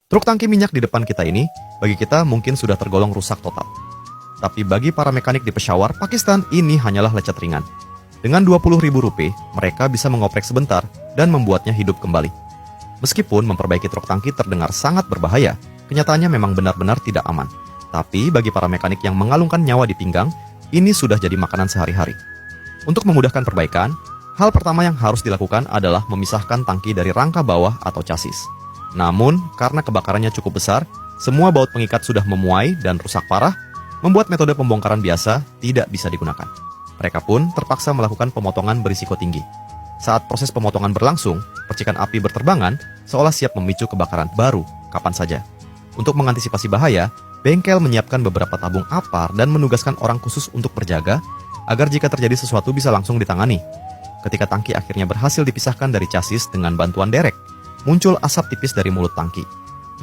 Truk tangki minyak di depan kita ini, bagi kita mungkin sudah tergolong rusak total. Tapi bagi para mekanik di Peshawar, Pakistan, ini hanyalah lecet ringan. Dengan 20.000 rupiah, mereka bisa mengoprek sebentar dan membuatnya hidup kembali. Meskipun memperbaiki truk tangki terdengar sangat berbahaya, kenyataannya memang benar-benar tidak aman. Tapi bagi para mekanik yang mengalungkan nyawa di pinggang, ini sudah jadi makanan sehari-hari. Untuk memudahkan perbaikan, hal pertama yang harus dilakukan adalah memisahkan tangki dari rangka bawah atau chassis. Namun, karena kebakarannya cukup besar, semua baut pengikat sudah memuai dan rusak parah, membuat metode pembongkaran biasa tidak bisa digunakan. Mereka pun terpaksa melakukan pemotongan berisiko tinggi. Saat proses pemotongan berlangsung, percikan api berterbangan seolah siap memicu kebakaran baru kapan saja. Untuk mengantisipasi bahaya, bengkel menyiapkan beberapa tabung apar dan menugaskan orang khusus untuk berjaga agar jika terjadi sesuatu bisa langsung ditangani. Ketika tangki akhirnya berhasil dipisahkan dari chassis dengan bantuan derek, muncul asap tipis dari mulut tangki,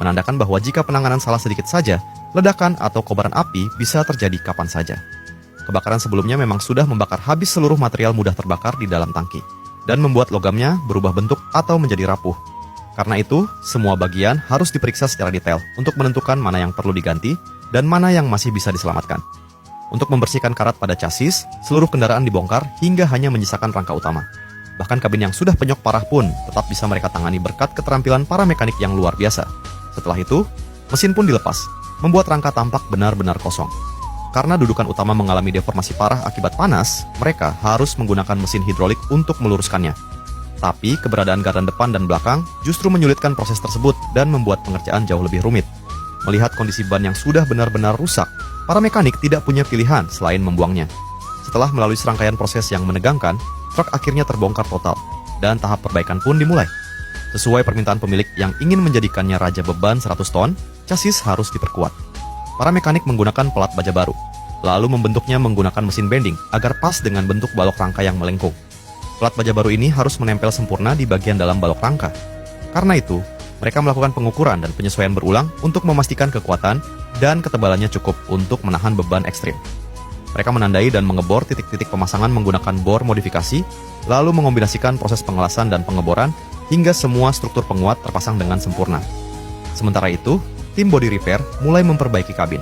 menandakan bahwa jika penanganan salah sedikit saja, ledakan atau kobaran api bisa terjadi kapan saja. Kebakaran sebelumnya memang sudah membakar habis seluruh material mudah terbakar di dalam tangki, dan membuat logamnya berubah bentuk atau menjadi rapuh. Karena itu, semua bagian harus diperiksa secara detail untuk menentukan mana yang perlu diganti dan mana yang masih bisa diselamatkan. Untuk membersihkan karat pada chassis, seluruh kendaraan dibongkar hingga hanya menyisakan rangka utama. Bahkan kabin yang sudah penyok parah pun tetap bisa mereka tangani berkat keterampilan para mekanik yang luar biasa. Setelah itu, mesin pun dilepas, membuat rangka tampak benar-benar kosong. Karena dudukan utama mengalami deformasi parah akibat panas, mereka harus menggunakan mesin hidrolik untuk meluruskannya. Tapi keberadaan gardan depan dan belakang justru menyulitkan proses tersebut dan membuat pengerjaan jauh lebih rumit. Melihat kondisi ban yang sudah benar-benar rusak, para mekanik tidak punya pilihan selain membuangnya. Setelah melalui serangkaian proses yang menegangkan, truk akhirnya terbongkar total, dan tahap perbaikan pun dimulai. Sesuai permintaan pemilik yang ingin menjadikannya raja beban 100 ton, chassis harus diperkuat. Para mekanik menggunakan pelat baja baru, lalu membentuknya menggunakan mesin bending agar pas dengan bentuk balok rangka yang melengkung. Pelat baja baru ini harus menempel sempurna di bagian dalam balok rangka. Karena itu, mereka melakukan pengukuran dan penyesuaian berulang untuk memastikan kekuatan dan ketebalannya cukup untuk menahan beban ekstrim. Mereka menandai dan mengebor titik-titik pemasangan menggunakan bor modifikasi, lalu mengombinasikan proses pengelasan dan pengeboran hingga semua struktur penguat terpasang dengan sempurna. Sementara itu, tim body repair mulai memperbaiki kabin.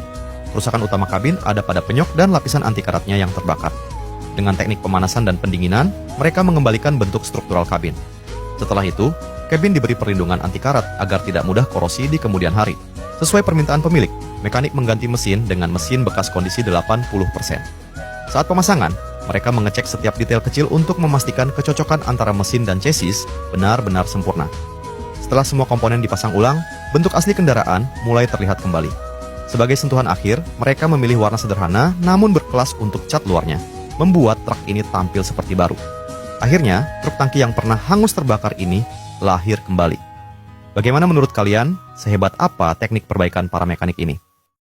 Kerusakan utama kabin ada pada penyok dan lapisan anti karatnya yang terbakar. Dengan teknik pemanasan dan pendinginan, mereka mengembalikan bentuk struktural kabin. Setelah itu, kabin diberi perlindungan anti karat agar tidak mudah korosi di kemudian hari. Sesuai permintaan pemilik, mekanik mengganti mesin dengan mesin bekas kondisi 80%. Saat pemasangan, mereka mengecek setiap detail kecil untuk memastikan kecocokan antara mesin dan chassis benar-benar sempurna. Setelah semua komponen dipasang ulang, bentuk asli kendaraan mulai terlihat kembali. Sebagai sentuhan akhir, mereka memilih warna sederhana namun berkelas untuk cat luarnya, membuat truk ini tampil seperti baru. Akhirnya, truk tangki yang pernah hangus terbakar ini lahir kembali. Bagaimana menurut kalian? Sehebat apa teknik perbaikan para mekanik ini?